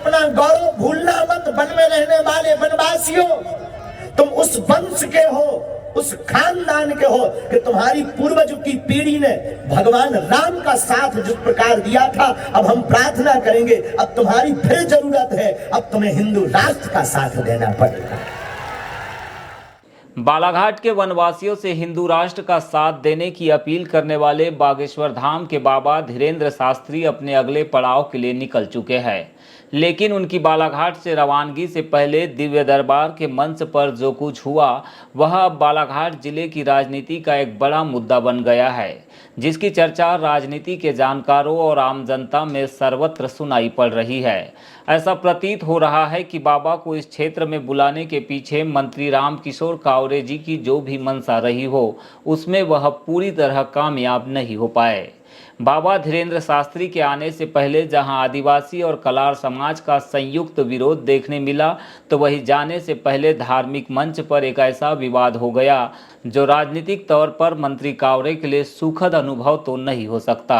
अपना गौरव भूलना मत। वन में रहने वाले वनवासियों, तुम उस वंश के हो, उस खानदान के हो कि तुम्हारी पूर्वजों की पीढ़ी ने भगवान राम का साथ जिस प्रकार दिया था, अब हम प्रार्थना करेंगे, अब तुम्हारी फिर जरूरत है, अब तुम्हें हिंदू राष्ट्र का साथ देना पड़ेगा। बालाघाट के वनवासियों से हिंदू राष्ट्र का साथ देने की अपील करने वाले बागेश्वर धाम के बाबा धीरेन्द्र शास्त्री अपने अगले पड़ाव के लिए निकल चुके हैं, लेकिन उनकी बालाघाट से रवानगी से पहले दिव्य दरबार के मंच पर जो कुछ हुआ वह अब बालाघाट जिले की राजनीति का एक बड़ा मुद्दा बन गया है, जिसकी चर्चा राजनीति के जानकारों और आम जनता में सर्वत्र सुनाई पड़ रही है। ऐसा प्रतीत हो रहा है कि बाबा को इस क्षेत्र में बुलाने के पीछे मंत्री रामकिशोर कावरे जी की जो भी मंशा रही हो, उसमें वह पूरी तरह कामयाब नहीं हो पाए। बाबा धीरेन्द्र शास्त्री के आने से पहले जहां आदिवासी और कलार समाज का संयुक्त विरोध देखने मिला, तो वहीं जाने से पहले धार्मिक मंच पर एक ऐसा विवाद हो गया जो राजनीतिक तौर पर मंत्री कावरे के लिए सुखद अनुभव तो नहीं हो सकता।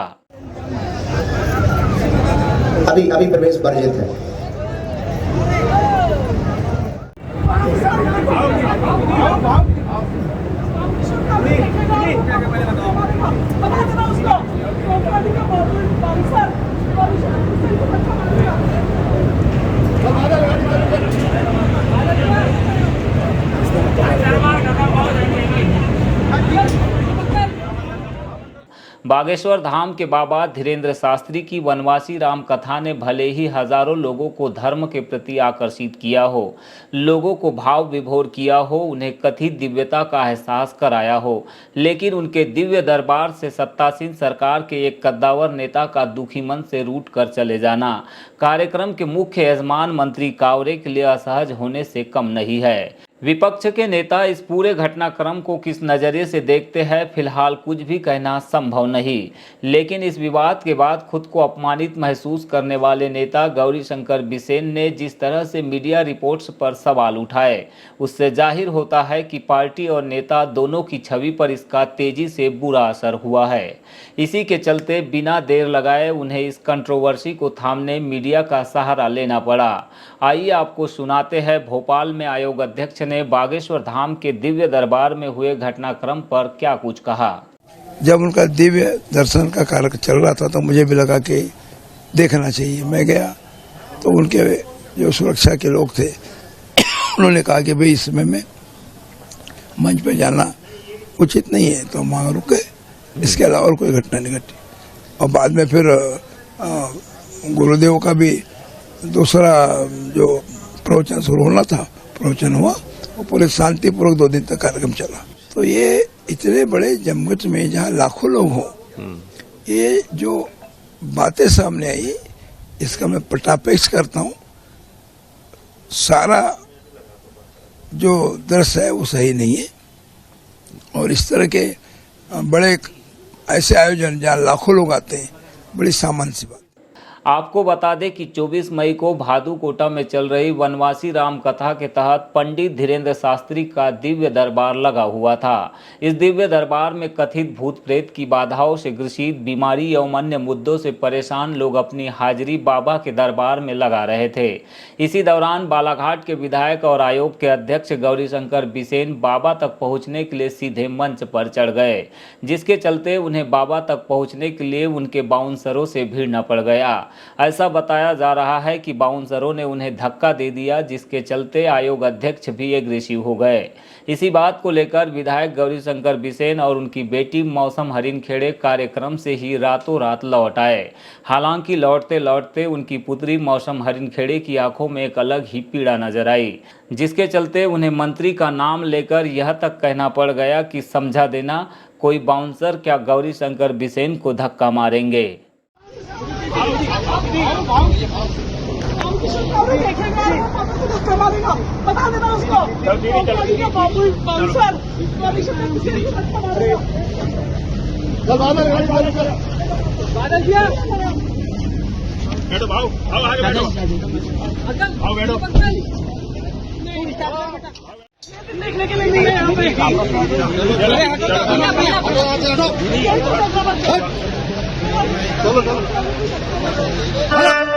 अभी प्रवेश वर्जित है। बागेश्वर धाम के बाबा धीरेन्द्र शास्त्री की वनवासी राम कथा ने भले ही हजारों लोगों को धर्म के प्रति आकर्षित किया हो, लोगों को भाव विभोर किया हो, उन्हें कथित दिव्यता का एहसास कराया हो, लेकिन उनके दिव्य दरबार से सत्तासीन सरकार के एक कद्दावर नेता का दुखी मन से रूठ कर चले जाना कार्यक्रम के मुख्य यजमान मंत्री कावरे के लिए असहज होने से कम नहीं है। विपक्ष के नेता इस पूरे घटनाक्रम को किस नज़रिए से देखते हैं, फिलहाल कुछ भी कहना संभव नहीं, लेकिन इस विवाद के बाद खुद को अपमानित महसूस करने वाले नेता गौरीशंकर बिसेन ने जिस तरह से मीडिया रिपोर्ट्स पर सवाल उठाए, उससे जाहिर होता है कि पार्टी और नेता दोनों की छवि पर इसका तेजी से बुरा असर हुआ है। इसी के चलते बिना देर लगाए उन्हें इस कंट्रोवर्सी को थामने मीडिया का सहारा लेना पड़ा। आइए आपको सुनाते हैं भोपाल में आयोग अध्यक्ष ने बागेश्वर धाम के दिव्य दरबार में हुए घटनाक्रम पर क्या कुछ कहा। जब उनका दिव्य दर्शन का कार्य चल रहा था तो मुझे भी लगा कि देखना चाहिए। मैं गया तो उनके जो सुरक्षा के लोग थे उन्होंने कहा कि भाई इस समय में मंच पे जाना उचित नहीं है, तो वहाँ रुक गए। इसके अलावा और कोई घटना नहीं घटी। और बाद में फिर गुरुदेव का भी दूसरा जो प्रवचन शुरू होना था, प्रवचन हुआ, वो पूरे शांतिपूर्वक 2 दिन तक कार्यक्रम चला। तो ये इतने बड़े जमघट में जहाँ लाखों लोग हों, ये जो बातें सामने आई, इसका मैं पटापेक्ष करता हूँ। सारा जो दृश्य है वो सही नहीं है, और इस तरह के बड़े ऐसे आयोजन जहाँ लाखों लोग आते हैं, बड़ी सामान्य सी बात। आपको बता दें कि 24 मई को भादुकोटा में चल रही वनवासी राम कथा के तहत पंडित धीरेन्द्र शास्त्री का दिव्य दरबार लगा हुआ था। इस दिव्य दरबार में कथित भूत प्रेत की बाधाओं से ग्रसित, बीमारी एवं अन्य मुद्दों से परेशान लोग अपनी हाजिरी बाबा के दरबार में लगा रहे थे। इसी दौरान बालाघाट के विधायक और आयोग के अध्यक्ष गौरीशंकर बिसेन बाबा तक पहुँचने के लिए सीधे मंच पर चढ़ गए, जिसके चलते उन्हें बाबा तक पहुँचने के लिए उनके बाउंसरों से भिड़ना पड़ गया। ऐसा बताया जा रहा है कि बाउंसरों ने उन्हें धक्का दे दिया, जिसके चलते आयोग अध्यक्ष भी एग्रेसिव हो गए। इसी बात को लेकर विधायक गौरीशंकर बिसेन और उनकी बेटी मौसम हरिनखेड़े कार्यक्रम से ही रातों रात लौट आए। हालांकि लौटते लौटते उनकी पुत्री मौसम हरिनखेड़े की आंखों में एक अलग ही पीड़ा नजर आई, जिसके चलते उन्हें मंत्री का नाम लेकर यह तक कहना पड़ गया कि समझा देना, कोई बाउंसर क्या गौरीशंकर बिसेन को धक्का मारेंगे। बता देना उसको। देखने के लिए नहीं है यहाँ पे। चलो